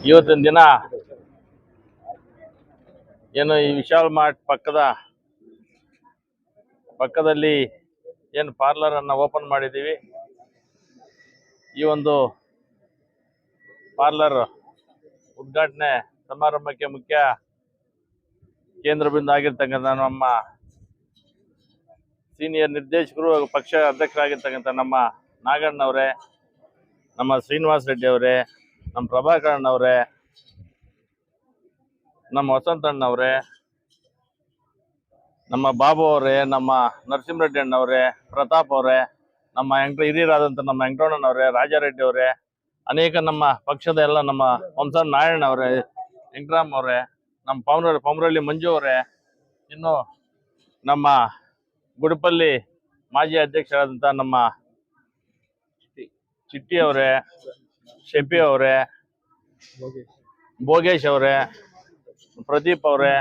ಇವತ್ತಿನ ದಿನ ಏನು ಈ ವಿಶಾಲ್ ಮಾರ್ಟ್ ಪಕ್ಕದಲ್ಲಿ ಏನು ಪಾರ್ಲರ್ ಅನ್ನ ಓಪನ್ ಮಾಡಿದ್ದೀವಿ. ಈ ಒಂದು ಪಾರ್ಲರ್ ಉದ್ಘಾಟನೆ ಸಮಾರಂಭಕ್ಕೆ ಮುಖ್ಯ ಕೇಂದ್ರ ಬಿಂದು ಆಗಿರ್ತಕ್ಕಂಥ ನಮ್ಮ ಸೀನಿಯರ್ ನಿರ್ದೇಶಕರು ಪಕ್ಷ ಅಧ್ಯಕ್ಷರಾಗಿರ್ತಕ್ಕಂಥ ನಮ್ಮ ನಾಗಣ್ಣವರೇ, ನಮ್ಮ ಶ್ರೀನಿವಾಸ್ ರೆಡ್ಡಿ ಅವರೇ, ನಮ್ಮ ಪ್ರಭಾಕರನ್ ಅವರೇ, ನಮ್ಮ ವಸಂತಣ್ಣವರೇ, ನಮ್ಮ ಬಾಬು ಅವರೇ, ನಮ್ಮ ನರಸಿಂಹರೆಡ್ಡಿ ಅಣ್ಣವರೇ, ಪ್ರತಾಪ್ ಅವರೇ, ನಮ್ಮ ಹಿರಿಯರಾದಂಥ ನಮ್ಮ ವೆಂಕಟಣ್ಣನವರೇ, ರಾಜಾರೆಡ್ಡಿ ಅವರೇ, ಅನೇಕ ನಮ್ಮ ಪಕ್ಷದ ಎಲ್ಲ ನಮ್ಮ ವಂಸನ್ ನಾರಾಯಣ ಅವರೇ, ವೆಂಕಟರಾಮ್ ಅವರೇ, ನಮ್ಮ ಪಮರಳ್ಳಿ ಮಂಜು ಅವರೇ, ಇನ್ನು ನಮ್ಮ ಗುಡಿಪಲ್ಲಿ ಮಾಜಿ ಅಧ್ಯಕ್ಷರಾದಂಥ ನಮ್ಮ ಚಿಟ್ಟಿ ಅವರೇ, ಶೆಫಿ ಅವರೇ, ಭೋಗೇಶ್ ಅವರೇ, ಪ್ರದೀಪ್ ಅವರೇ,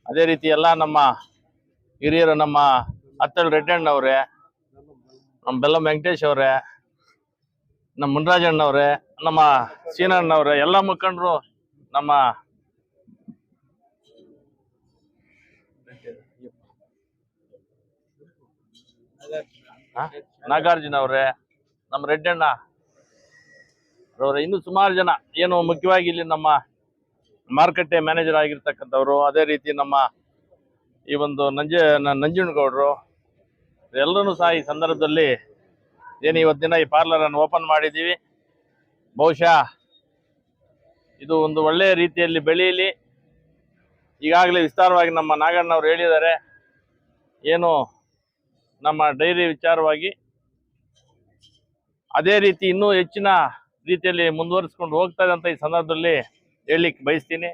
ಅದೇ ರೀತಿ ಎಲ್ಲ ನಮ್ಮ ಹಿರಿಯರು, ನಮ್ಮ ಅತ್ತಲ್ ರೆಡ್ಡಣ್ಣವರೇ, ನಮ್ಮ ಬೆಲ್ಲಂ ವೆಂಕಟೇಶ್ ಅವರೇ, ನಮ್ಮ ಮುನ್ರಾಜಣ್ಣವರೇ, ನಮ್ಮ ಸೀನಣ್ಣವರೇ, ಎಲ್ಲ ಮುಖಂಡರು, ನಮ್ಮ ನಾಗಾರ್ಜುನ ಅವರೇ, ನಮ್ಮ ರೆಡ್ಡಣ್ಣ ಅವರೇ, ಇನ್ನು ಸುಮಾರು ಜನ, ಏನು ಮುಖ್ಯವಾಗಿ ಇಲ್ಲಿ ನಮ್ಮ ಮಾರುಕಟ್ಟೆ ಮ್ಯಾನೇಜರ್ ಆಗಿರ್ತಕ್ಕಂಥವ್ರು, ಅದೇ ರೀತಿ ನಮ್ಮ ಈ ಒಂದು ನಂಜನಗೌಡರು ಎಲ್ಲರೂ ಸಹ ಈ ಸಂದರ್ಭದಲ್ಲಿ ಏನು ಇವತ್ತಿನ ಈ ಪಾರ್ಲರ್ ಅನ್ನು ಓಪನ್ ಮಾಡಿದ್ದೀವಿ. ಬಹುಶಃ ಇದು ಒಂದು ಒಳ್ಳೆಯ ರೀತಿಯಲ್ಲಿ ಬೆಳೆಯಲಿ. ಈಗಾಗಲೇ ವಿಸ್ತಾರವಾಗಿ ನಮ್ಮ ನಾಗಣ್ಣವ್ರು ಹೇಳಿದ್ದಾರೆ, ಏನು ನಮ್ಮ ಡೈರಿ ವಿಚಾರವಾಗಿ ಅದೇ ರೀತಿ ಇನ್ನೂ ಹೆಚ್ಚಿನ ರೀತಿಯಲ್ಲಿ ಮುಂದುವರಿಸ್ಕೊಂಡು ಹೋಗ್ತಾ ಇದೆ ಅಂತ ಈ ಸಂದರ್ಭದಲ್ಲಿ ಹೇಳಲಿಕ್ಕೆ ಬಯಸ್ತೀನಿ.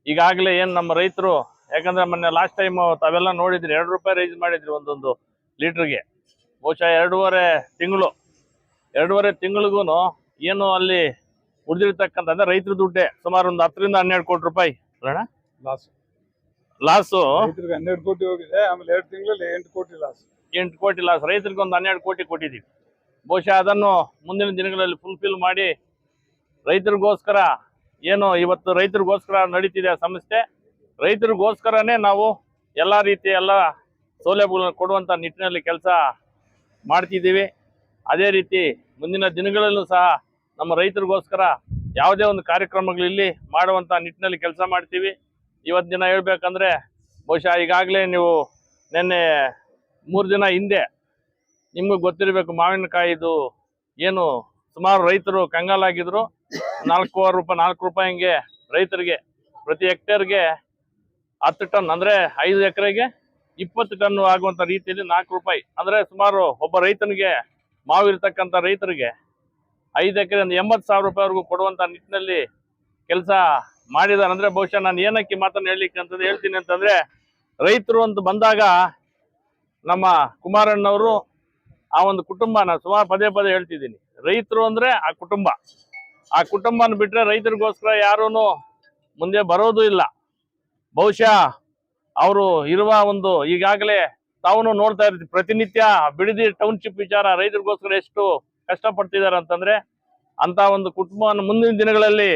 ಈಗಾಗಲೇ ಏನು ನಮ್ಮ ರೈತರು, ಯಾಕಂದ್ರೆ ಮೊನ್ನೆ ಲಾಸ್ಟ್ ಟೈಮ್ ತಾವೆಲ್ಲ ನೋಡಿದ್ರಿ, 2 ರೂಪಾಯಿ ರೈಸ್ ಮಾಡಿದ್ರಿ ಒಂದೊಂದು ಲೀಟ್ರಿಗೆ. ಬಹುಶಃ 2.5 ತಿಂಗಳಿಗೂ ಏನು ಅಲ್ಲಿ ಉಳಿದಿರ್ತಕ್ಕಂಥ ಅಂದ್ರೆ ರೈತರ ದುಡ್ಡೇ ಸುಮಾರು ಒಂದು 10 ರಿಂದ 12 ಕೋಟಿ ರೂಪಾಯಿ ಲಾಸು. 12 ಕೋಟಿ ಹೋಗಿದೆ, ಆಮೇಲೆ 2 ತಿಂಗಳಲ್ಲಿ 8 ಕೋಟಿ ಲಾಸ್. ರೈತರಿಗೆ ಒಂದು 12 ಕೋಟಿ ಕೊಟ್ಟಿದ್ದೀವಿ. ಬಹುಶಃ ಅದನ್ನು ಮುಂದಿನ ದಿನಗಳಲ್ಲಿ ಫುಲ್ಫಿಲ್ ಮಾಡಿ ರೈತರಿಗೋಸ್ಕರ ಏನು ಇವತ್ತು ರೈತರಿಗೋಸ್ಕರ ನಡೀತಿದೆ ಸಂಸ್ಥೆ, ರೈತರಿಗೋಸ್ಕರನೇ ನಾವು ಎಲ್ಲ ರೀತಿಯ ಎಲ್ಲ ಸೌಲಭ್ಯಗಳನ್ನು ಕೊಡುವಂಥ ನಿಟ್ಟಿನಲ್ಲಿ ಕೆಲಸ ಮಾಡ್ತಿದ್ದೀವಿ. ಅದೇ ರೀತಿ ಮುಂದಿನ ದಿನಗಳಲ್ಲೂ ಸಹ ನಮ್ಮ ರೈತರಿಗೋಸ್ಕರ ಯಾವುದೇ ಒಂದು ಕಾರ್ಯಕ್ರಮಗಳಲ್ಲಿ ಮಾಡುವಂಥ ನಿಟ್ಟಿನಲ್ಲಿ ಕೆಲಸ ಮಾಡ್ತೀವಿ. ಇವತ್ತು ದಿನ ಹೇಳ್ಬೇಕಂದ್ರೆ ಬಹುಶಃ ಈಗಾಗಲೇ ನೀವು ನಿನ್ನೆ 3 ದಿನ ಹಿಂದೆ ನಿಮ್ಗೆ ಗೊತ್ತಿರಬೇಕು, ಮಾವಿನಕಾಯಿದು ಏನು ಸುಮಾರು ರೈತರು ಕಂಗಾಲಾಗಿದ್ರು. 4 ರೂಪಾಯಿ ಹಂಗೆ ರೈತರಿಗೆ ಪ್ರತಿ ಹೆಕ್ಟೇರ್ಗೆ 10 ಟನ್ ಅಂದ್ರೆ 5 ಎಕರೆಗೆ 20 ಟನ್ ಆಗುವಂತ ರೀತಿಯಲ್ಲಿ 4 ರೂಪಾಯಿ ಅಂದ್ರೆ ಸುಮಾರು ಒಬ್ಬ ರೈತನಿಗೆ ಮಾವಿರ್ತಕ್ಕಂಥ ರೈತರಿಗೆ 5 ಎಕರೆ 80,000 ರೂಪಾಯಿವರೆಗೂ ಕೊಡುವಂತ ನಿಟ್ಟಿನಲ್ಲಿ ಕೆಲಸ ಮಾಡಿದಾರೆ. ಅಂದ್ರೆ ಬಹುಶಃ ನಾನು ಏನಕ್ಕೆ ಮಾತನ್ನು ಹೇಳ್ತೀನಿ ಅಂತಂದ್ರೆ, ರೈತರು ಅಂತ ಬಂದಾಗ ನಮ್ಮ ಕುಮಾರಣ್ಣವರು ಆ ಒಂದು ಕುಟುಂಬ, ನಾನು ಸುಮಾರು ಪದೇ ಹೇಳ್ತಿದ್ದೀನಿ, ರೈತರು ಅಂದ್ರೆ ಆ ಕುಟುಂಬನ ಬಿಟ್ರೆ ರೈತರಿಗೋಸ್ಕರ ಯಾರೂ ಮುಂದೆ ಬರೋದು ಇಲ್ಲ. ಬಹುಶಃ ಅವರು ಇರುವ ಒಂದು ಈಗಾಗಲೇ ತಾವು ನೋಡ್ತಾ ಇರ್ತೀವಿ, ಪ್ರತಿನಿತ್ಯ ಬಿಡದಿ ಟೌನ್ಶಿಪ್ ವಿಚಾರ ರೈತರಿಗೋಸ್ಕರ ಎಷ್ಟು ಕಷ್ಟಪಡ್ತಿದ್ದಾರೆ ಅಂತಂದ್ರೆ, ಅಂತ ಒಂದು ಕುಟುಂಬವನ್ನು ಮುಂದಿನ ದಿನಗಳಲ್ಲಿ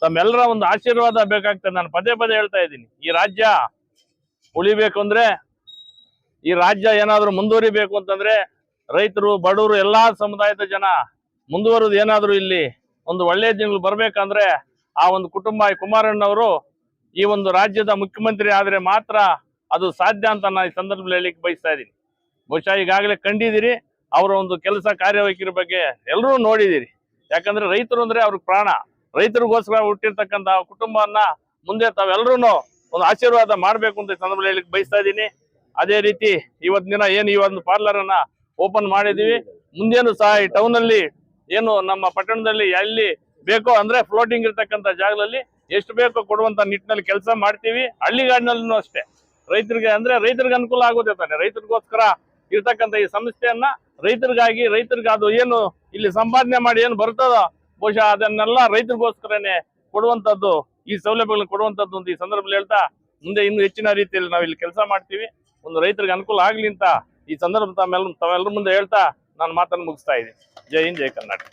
ತಮ್ಮೆಲ್ಲರ ಒಂದು ಆಶೀರ್ವಾದ ಬೇಕಾಗ್ತದೆ. ನಾನು ಪದೇ ಹೇಳ್ತಾ ಇದ್ದೀನಿ, ಈ ರಾಜ್ಯ ಉಳಿಬೇಕು ಅಂದ್ರೆ, ಈ ರಾಜ್ಯ ಏನಾದರೂ ಮುಂದುವರಿಬೇಕು ಅಂತಂದ್ರೆ ರೈತರು, ಬಡವರು, ಎಲ್ಲಾ ಸಮುದಾಯದ ಜನ ಮುಂದುವರೆದು ಏನಾದರೂ ಇಲ್ಲಿ ಒಂದು ಒಳ್ಳೆಯ ದಿನಗಳು ಬರ್ಬೇಕಂದ್ರೆ ಆ ಒಂದು ಕುಟುಂಬ, ಈ ಕುಮಾರಣ್ಣವರು ಈ ಒಂದು ರಾಜ್ಯದ ಮುಖ್ಯಮಂತ್ರಿ ಆದ್ರೆ ಮಾತ್ರ ಅದು ಸಾಧ್ಯ ಅಂತ ನಾನು ಈ ಸಂದರ್ಭದಲ್ಲಿ ಹೇಳಿಕ್ಕೆ ಬಯಸ್ತಾ ಇದ್ದೀನಿ. ಬಹುಶಃ ಈಗಾಗಲೇ ಕಂಡಿದ್ದೀರಿ ಅವರ ಒಂದು ಕೆಲಸ ಕಾರ್ಯವೈಖರಿ ಬಗ್ಗೆ ಎಲ್ಲರೂ ನೋಡಿದಿರಿ. ಯಾಕಂದ್ರೆ ರೈತರು ಅಂದ್ರೆ ಅವ್ರಿಗೆ ಪ್ರಾಣ. ರೈತರಿಗೋಸ್ಕರ ಹುಟ್ಟಿರ್ತಕ್ಕಂಥ ಕುಟುಂಬವನ್ನ ಮುಂದೆ ತಾವೆಲ್ಲರೂ ಒಂದು ಆಶೀರ್ವಾದ ಮಾಡ್ಬೇಕು ಅಂತ ಈ ಸಂದರ್ಭದಲ್ಲಿ ಹೇಳಿಕ್ಕೆ ಬಯಸ್ತಾ ಇದ್ದೀನಿ. ಅದೇ ರೀತಿ ಇವತ್ತಿನ ದಿನ ಏನು ಈ ಒಂದು ಪಾರ್ಲರ್ ಅನ್ನ ಓಪನ್ ಮಾಡಿದೀವಿ, ಮುಂದೇನು ಸಹ ಈ ಟೌನ್ ಅಲ್ಲಿ ಏನು ನಮ್ಮ ಪಟ್ಟಣದಲ್ಲಿ ಎಲ್ಲಿ ಬೇಕೋ ಅಂದ್ರೆ ಫ್ಲೋಟಿಂಗ್ ಇರ್ತಕ್ಕಂಥ ಜಾಗದಲ್ಲಿ ಎಷ್ಟು ಬೇಕೋ ಕೊಡುವಂತ ನಿಟ್ಟಿನಲ್ಲಿ ಕೆಲಸ ಮಾಡ್ತೀವಿ. ಹಳ್ಳಿಗಾಡಿನಲ್ಲೂ ಅಷ್ಟೇ ರೈತರಿಗೆ ಅನುಕೂಲ ಆಗುತ್ತೆ ತಾನೆ. ರೈತರಿಗೋಸ್ಕರ ಇರ್ತಕ್ಕಂಥ ಈ ಸಂಸ್ಥೆಯನ್ನ ರೈತರಿಗೆ ಅದು ಏನು ಇಲ್ಲಿ ಸಂಪಾದನೆ ಮಾಡಿ ಏನು ಬರ್ತದೋ ಬಹುಶಃ ಅದನ್ನೆಲ್ಲ ರೈತರಿಗೋಸ್ಕರನೇ ಕೊಡುವಂತದ್ದು, ಈ ಸೌಲಭ್ಯಗಳನ್ನು ಕೊಡುವಂತದ್ದು ಅಂತ ಈ ಸಂದರ್ಭದಲ್ಲಿ ಹೇಳ್ತಾ, ಮುಂದೆ ಇನ್ನೂ ಹೆಚ್ಚಿನ ರೀತಿಯಲ್ಲಿ ನಾವು ಇಲ್ಲಿ ಕೆಲಸ ಮಾಡ್ತೀವಿ. ಒಂದು ರೈತರಿಗೆ ಅನುಕೂಲ ಆಗ್ಲಿ ಅಂತ ಈ ಸಂದರ್ಭ ತಾವೆಲ್ಲರ ಮುಂದೆ ಹೇಳ್ತಾ ನಾನು ಮಾತನ್ನು ಮುಗಿಸ್ತಾ ಇದ್ದೀನಿ. ಜೈ ಹಿಂದ್, ಜೈ ಕರ್ನಾಟಕ.